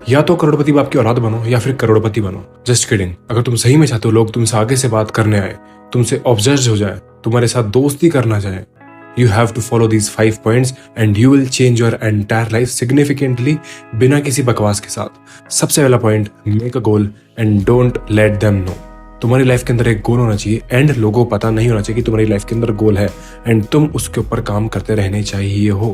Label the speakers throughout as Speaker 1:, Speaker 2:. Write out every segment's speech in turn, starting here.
Speaker 1: या तो करोड़पति बाप की औलाद बनो या फिर करोड़पति बनो। Just kidding. अगर तुम सही में चाहते हो लोग तुमसे आगे से बात करने आए, तुमसे ऑब्सेस्ड हो जाए, तुम्हारे साथ दोस्ती करना चाहे, you have to follow these 5 points and you will change your entire life significantly बिना किसी बकवास के साथ। सबसे पहला point, make a goal and don't let them know. तुम्हारी लाइफ के अंदर एक गोल होना चाहिए एंड लोगों को पता नहीं होना चाहिए कि तुम्हारी लाइफ के अंदर गोल है एंड तुम उसके ऊपर काम करते रहने चाहिए हो,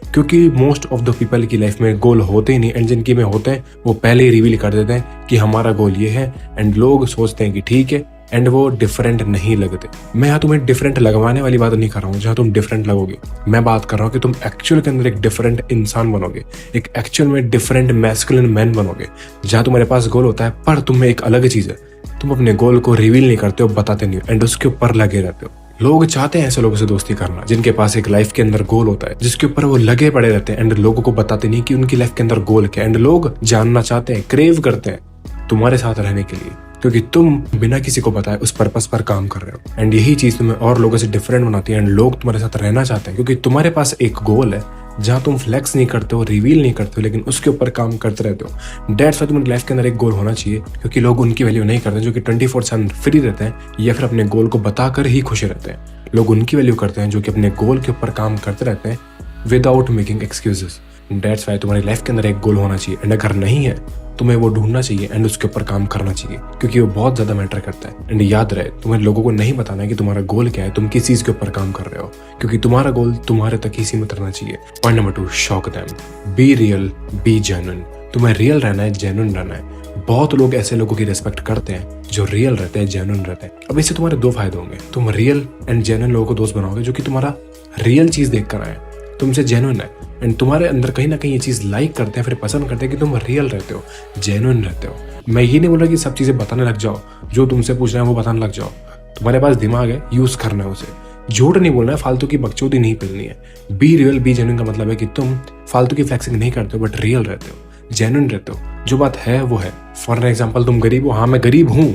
Speaker 1: क्योंकि मोस्ट ऑफ द पीपल की लाइफ में गोल होते ही नहीं एंड जिनकी में होते हैं वो पहले ही रिवील कर देते हैं कि हमारा गोल ये है एंड लोग सोचते हैं कि ठीक है एंड वो डिफरेंट नहीं लगते। मैं यहाँ तुम्हें डिफरेंट लगवाने वाली बात नहीं कर रहा हूँ जहाँ तुम डिफरेंट लगोगे। मैं बात कर रहा हूँ कि तुम एक्चुअल के अंदर एक डिफरेंट इंसान बनोगे, एक एक्चुअल में डिफरेंट मैस्कुलिन मैन बनोगे, जहाँ तुम्हारे पास गोल होता है पर तुम में एक अलग चीज है। तुम अपने गोल को रिवील नहीं करते हो, बताते नहीं हो एंड उसके ऊपर लगे रहते हो। लोग चाहते हैं ऐसे लोगों से दोस्ती करना जिनके पास एक लाइफ के अंदर गोल होता है, जिसके ऊपर वो लगे पड़े रहते हैं एंड लोगों को बताते नहीं कि उनकी लाइफ के अंदर गोल क्या है एंड लोग जानना चाहते हैं, क्रेव करते हैं तुम्हारे साथ रहने के लिए, क्योंकि तुम बिना किसी को बताए उस पर्पस पर काम कर रहे हो एंड यही चीज तुम्हें और लोगों से डिफरेंट बनाती है एंड लोग तुम्हारे साथ रहना चाहते हैं क्योंकि तुम्हारे पास एक गोल है जहां तुम फ्लेक्स नहीं करते हो, रिवील नहीं करते हो, लेकिन उसके ऊपर काम करते रहते हो। दैट्स व्हाई तुम्हारी लाइफ के अंदर एक गोल होना चाहिए, क्योंकि लोग उनकी वैल्यू नहीं करते जो कि 24/7 फ्री रहते हैं या फिर अपने गोल को बताकर ही खुश रहते हैं। लोग उनकी वैल्यू करते हैं जो कि अपने गोल के ऊपर काम करते रहते हैं without making excuses. That's why तुम्हारी लाइफ के अंदर एक गोल होना चाहिए एंड अगर नहीं है तुम्हें वो ढूंढना चाहिए एंड उसके ऊपर काम करना चाहिए, क्योंकि वो बहुत ज्यादा मैटर करता है। एंड याद रहे, तुम्हें लोगों को नहीं बताना है कि तुम्हारा गोल क्या है, तुम किस चीज के ऊपर काम कर रहे हो, क्योंकि तुम्हारा गोल तुम्हारे तक ही सीमित रहना चाहिए। Point number 2, shock them. Be real, B genuine. तुम्हें रियल रहना है, जेन्युइन रहना है। बहुत लोग ऐसे लोगों की रिस्पेक्ट करते हैं जो रियल रहते हैं, जेन्युइन रहते हैं। अब इससे तुम्हारे 2 फायदे होंगे। तुम रियल एंड जेन्युइन लोगों को दोस्त बनाओगे जो कि तुम्हारा रियल चीज देख कर आए, तुमसे जेन्युइन है एंड तुम्हारे अंदर कहीं ना कहीं ये चीज लाइक करते हैं, फिर पसंद करते हैं कि तुम रियल रहते हो, जेन्युइन रहते हो। मैं ये नहीं बोल रहा कि सब चीजें बताने लग जाओ, जो तुमसे पूछ रहे हैं वो बताने लग जाओ। तुम्हारे पास दिमाग है, यूज करना है उसे। झूठ नहीं बोलना है, फालतू की बकचोदी नहीं पेलनी है। बी रियल, बी जेन्युइन का मतलब है कि तुम फालतू की फ्लेक्सिंग नहीं करते हो बट रियल रहते हो, जेन्युइन रहते हो। जो बात है वो है। फॉर एग्जाम्पल, तुम गरीब हो, हाँ मैं गरीब हूँ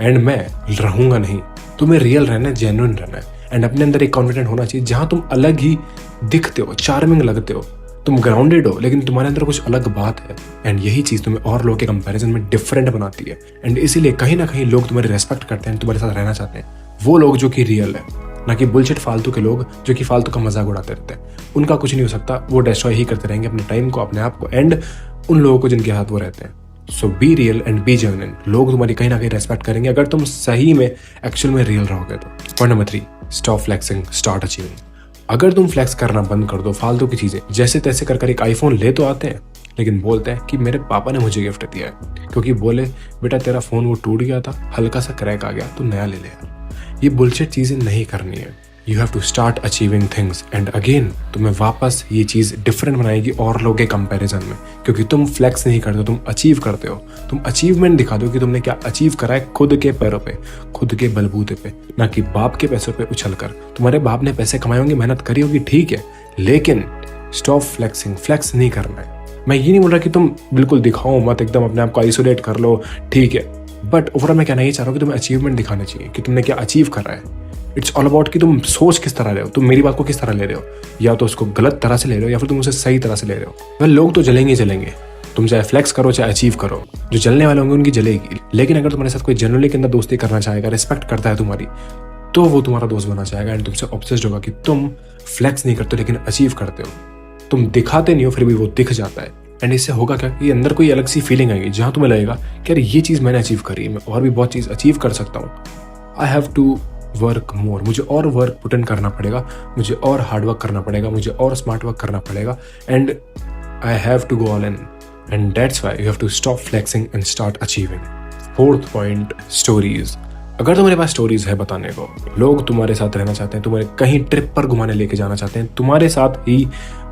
Speaker 1: एंड मैं रहूंगा नहीं। तुम्हें रियल रहना है, जेन्युइन रहना है एंड अपने अंदर एक कॉन्फिडेंट होना चाहिए जहां तुम अलग ही दिखते हो, चार्मिंग लगते हो, तुम ग्राउंडेड हो, लेकिन तुम्हारे अंदर कुछ अलग बात है एंड यही चीज तुम्हें और लोगों के कंपैरिजन में डिफरेंट बनाती है एंड इसीलिए कहीं ना कहीं लोग तुम्हारी रेस्पेक्ट करते हैं, तुम्हारे साथ रहना चाहते हैं। वो लोग जो कि रियल है, ना कि बुलशिट फालतू के लोग जो कि फालतू का मजाक उड़ाते रहते हैं। उनका कुछ नहीं हो सकता, वो डिस्ट्रॉय ही करते रहेंगे अपने टाइम को, अपने आप को एंड उन लोगों को जिनके साथ वो रहते हैं। So be real and be genuine. लोग तुम्हारी कहीं ना कहीं रेस्पेक्ट करेंगे अगर तुम सही में एक्चुअल में रियल रहोगे तो। Point number 3, stop flexing, start achieving. अगर तुम फ्लेक्स करना बंद कर दो, फालतू की चीजें जैसे तैसे कर एक आईफोन ले तो आते हैं, लेकिन बोलते हैं कि मेरे पापा ने मुझे गिफ्ट दिया है, क्योंकि बोले बेटा तेरा फोन वो टूट गया था, हल्का सा क्रैक आ गया, तू नया ले ले यार। ये बुलशिट चीजें नहीं करनी है। You have to start achieving things and again तुम्हें वापस ये चीज डिफरेंट बनाएगी और लोगों के कंपैरिजन में, क्योंकि तुम फ्लेक्स नहीं करते, तुम अचीव करते हो। तुम अचीवमेंट दिखा दो कि तुमने क्या अचीव करा है खुद के पैरों पे, खुद के बलबूते पे, ना कि बाप के पैसों पे उछल कर। तुम्हारे बाप ने पैसे कमाए होंगे, मेहनत करी होगी, ठीक है, लेकिन स्टॉप फ्लेक्सिंग। फ्लेक्स नहीं करना है। मैं ये नहीं बोल रहा कि तुम बिल्कुल दिखाओ मत, एकदम अपने आप को आइसोलेट कर लो, ठीक है, बट ओवरऑल मैं कहना ये चाह रहा हूँ कि तुम्हें अचीवमेंट दिखाना चाहिए कि तुमने क्या अचीव करा है। इट्स ऑल अबाउट कि तुम सोच किस तरह रहे हो, तुम मेरी बात को किस तरह ले रहे हो, या तो उसको गलत तरह से ले रहे हो या फिर तुम उसे सही तरह से ले रहे हो। वह लोग तो जलेंगे, तुम चाहे फ्लेक्स करो चाहे अचीव करो, जो जलने वाले होंगे उनकी जलेगी। लेकिन अगर तुम्हारे साथ कोई जनरली के अंदर दोस्ती करना चाहेगा, रिस्पेक्ट करता है तुम्हारी, तो वो तुम्हारा दोस्त बनना चाहेगा एंड तुमसे ऑब्सेस्ड होगा कि तुम फ्लेक्स नहीं करते लेकिन अचीव करते हो। तुम दिखाते नहीं हो फिर भी वो दिख जाता है एंड इससे होगा क्या कि अंदर कोई अलग सी फीलिंग आएगी जहां तुम्हें लगेगा कि यार ये चीज मैंने अचीव करी, मैं और भी बहुत चीज अचीव कर सकता हूँ। I have to work more, मुझे और वर्क पुट इन करना पड़ेगा, मुझे और हार्ड वर्क करना पड़ेगा, मुझे और स्मार्ट वर्क करना पड़ेगा and I have to go all in and that's why you have to stop flexing and start achieving. 4th point, stories. अगर तुम्हारे पास स्टोरीज है बताने को, लोग तुम्हारे साथ रहना चाहते हैं, तुम्हारे कहीं ट्रिप पर घुमाने लेके जाना चाहते हैं, तुम्हारे साथ ही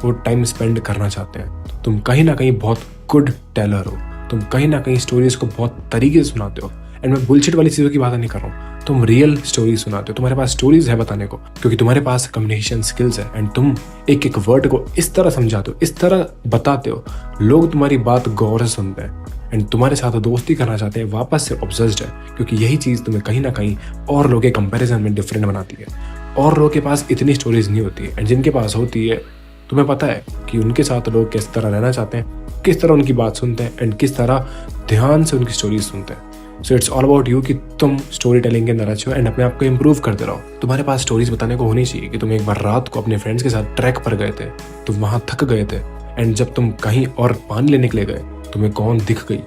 Speaker 1: वो टाइम स्पेंड करना चाहते हैं, तुम कहीं ना कहीं बहुत गुड टेलर हो, तुम कहीं ना कहीं स्टोरीज को बहुत तरीके से सुनाते हो एंड मैं बुलशिट वाली चीजों की बात नहीं कर रहा हूँ, तुम रियल स्टोरीज सुनाते हो। तुम्हारे पास स्टोरीज है बताने को क्योंकि तुम्हारे पास कम्युनिकेशन स्किल्स है एंड तुम एक एक वर्ड को इस तरह समझाते हो, इस तरह बताते हो, लोग तुम्हारी बात गौर से सुनते हैं एंड तुम्हारे साथ दोस्ती करना चाहते हैं, वापस से ऑब्सेस्ड है, क्योंकि यही चीज तुम्हें कहीं ना कहीं और लोगों के कंपैरिजन में डिफरेंट बनाती है। और लोगों के पास इतनी स्टोरीज नहीं होती है एंड जिनके पास होती है तुम्हें पता है कि उनके साथ लोग किस तरह रहना चाहते हैं किस तरह उनकी बात सुनते हैं एंड किस तरह ध्यान से उनकी स्टोरी सुनते हैं। So it's all about you कि तुम स्टोरी टेलिंग के अंदर अच्छे हो एंड अपने आप को इम्प्रूव करते रहो। तुम्हारे पास स्टोरीज बताने को होनी चाहिए कि तुम एक बार रात को अपने फ्रेंड्स के साथ ट्रैक पर गए थे, तुम वहां थक गए थे एंड जब तुम कहीं और पानी लेने के लिए गए तुम्हें कौन दिख गई।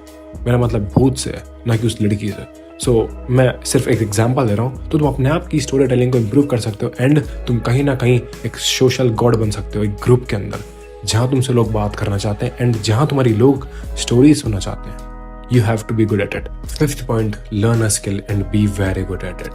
Speaker 1: मेरा मतलब भूत से, ना कि उस लड़की से। सो मैं सिर्फ एक एग्जांपल दे रहा हूँ। तो तुम अपने आप की स्टोरी टेलिंग को इम्प्रूव कर सकते हो एंड तुम कहीं ना कहीं एक सोशल गॉड बन सकते हो एक ग्रुप के अंदर, जहाँ तुमसे लोग बात करना चाहते हैं एंड जहाँ तुम्हारी लोग स्टोरी सुनना चाहते हैं। You have to be good at it. 5th point, learn a skill and be very good at it.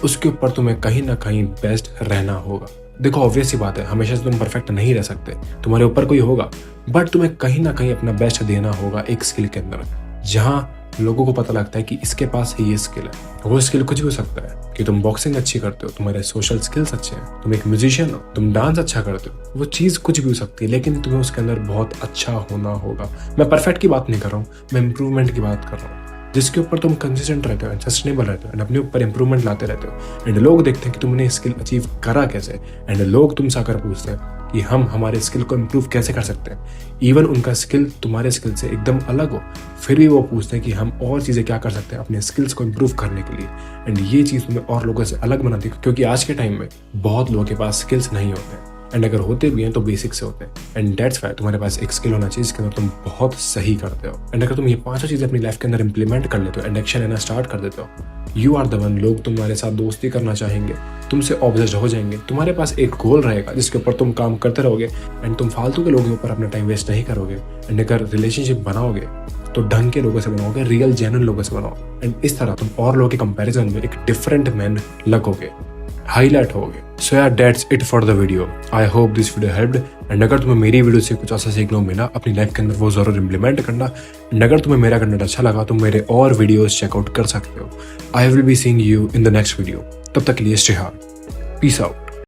Speaker 1: उसके ऊपर तुम्हें कहीं ना कहीं बेस्ट रहना होगा। देखो ऑब्वियस सी बात है, हमेशा से तुम परफेक्ट नहीं रह सकते, तुम्हारे ऊपर कोई होगा, बट तुम्हें कहीं ना कहीं अपना बेस्ट देना होगा एक स्किल के अंदर, जहाँ लोगों को पता लगता है कि इसके पास ये स्किल है। वो स्किल कुछ भी हो सकता है कि तुम बॉक्सिंग अच्छी करते हो, तुम्हारे सोशल स्किल्स अच्छे हैं, तुम एक म्यूजिशियन हो, तुम डांस अच्छा करते हो, वो चीज़ कुछ भी हो सकती है, लेकिन तुम्हें उसके अंदर बहुत अच्छा होना होगा। मैं परफेक्ट की बात नहीं कर रहा हूँ, मैं इंप्रूवमेंट की बात कर रहा हूँ, जिसके ऊपर तुम कंसिस्टेंट रहते हो, सस्टेनेबल रहते हो एंड अपने ऊपर इंप्रूवमेंट लाते रहते हो एंड लोग देखते हैं कि तुमने स्किल अचीव करा कैसे एंड लोग तुमसे आकर पूछते हैं कि हम हमारे स्किल को इम्प्रूव कैसे कर सकते हैं। इवन उनका स्किल तुम्हारे स्किल से एकदम अलग हो, फिर भी वो पूछते हैं कि हम और चीज़ें क्या कर सकते हैं अपने स्किल्स को इम्प्रूव करने के लिए। एंड ये चीज़ तुम्हें और लोगों से अलग बनाती है, क्योंकि आज के टाइम में बहुत लोगों के पास स्किल्स नहीं होते हैं एंड अगर होते भी हैं तो बेसिक से होते हैं एंड दैट्स व्हाई तुम्हारे पास एक स्किल होना चाहिए जिसके अंदर तुम बहुत सही करते हो। एंड अगर तुम ये 5 चीज़ें अपनी लाइफ के अंदर इंप्लीमेंट कर लेते हो एंड एक्शन लेना स्टार्ट कर देते हो, यू आर द वन। लोग तुम्हारे साथ दोस्ती करना चाहेंगे, तुमसे ऑब्सेस्ड हो जाएंगे, तुम्हारे पास एक गोल रहेगा जिसके ऊपर तुम काम करते रहोगे एंड तुम फालतू के लोगों के ऊपर अपना टाइम वेस्ट नहीं करोगे। एंड अगर रिलेशनशिप बनाओगे तो ढंग के लोगों से बनाओगे, रियल जेन्युइन लोगों से बनाओगे एंड इस तरह तुम और लोगों के कंपैरिजन में एक डिफरेंट मैन लगोगे, हाईलाइट होगे। सो यार that's it for the video. I hope this video helped and अगर तुम्हें मेरी वीडियो से कुछ ऐसा सीखने को मिला अपनी लाइफ के अंदर वो जरूर इम्प्लीमेंट करना एंड अगर तुम्हें मेरा कंटेंट अच्छा लगा तो मेरे और वीडियोस चेकआउट कर सकते हो। I will be seeing you in the next video. तब तक के लिए स्टे हार्ड, पीस आउट।